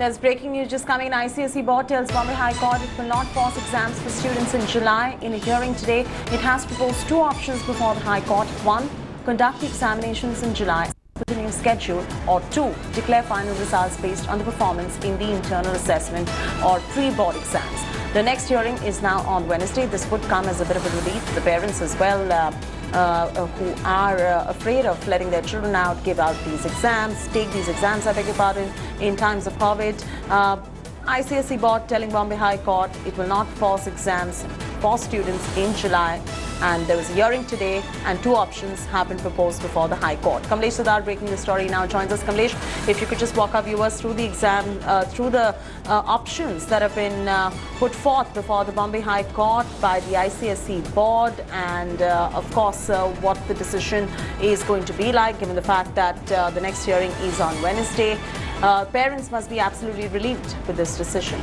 There's breaking news just coming in. ICSE board tells Bombay High Court it will not pause exams for students in July. In a hearing today, it has proposed two options before the High Court. One, conduct the examinations in July with a new schedule, or two, declare final results based on the performance in the internal assessment or pre-board exams. The next hearing is now on Wednesday. This would come as a bit of a relief. The parents as well who are afraid of letting their children out, give out these exams, take these exams, I beg your pardon, in times of COVID. ICSE board telling Bombay High Court it will not pause exams for students in July. And there was a hearing today and two options have been proposed before the High Court. Kamlesh Sardar breaking the story now joins us. Kamlesh, if you could just walk our viewers through the exam, through the options that have been put forth before the Bombay High Court by the ICSE board, and of course what the decision is going to be like, given the fact that the next hearing is on Wednesday. Parents must be absolutely relieved with this decision.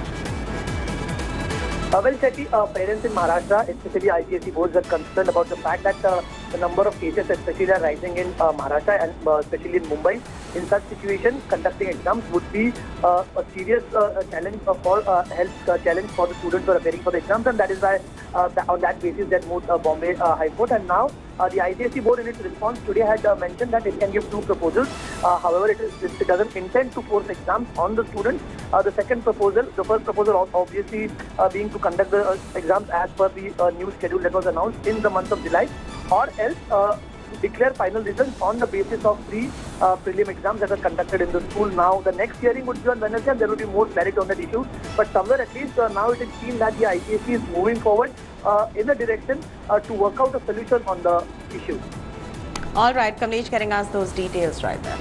Well, Chetty, parents in Maharashtra, especially ICSE boards, are concerned about the fact that the number of cases especially are rising in Maharashtra and especially in Mumbai. In such situations, conducting exams would be a serious challenge for health challenge for the students who are appearing for the exams, and that is why on that basis that moved Bombay High Court. And now the ICSE board in its response today had mentioned that it can give two proposals. However, it doesn't intend to force exams on the students. The second proposal, the first proposal obviously being to conduct the exams as per the new schedule that was announced in the month of July, or else declare final results on the basis of three prelim exams that are conducted in the school. Now, the next hearing would be on Wednesday and there will be more clarity on that issue. But somewhere at least now it is seen that the ICSE is moving forward in a direction to work out a solution on the issue. All right, Kamlesh getting us those details right there.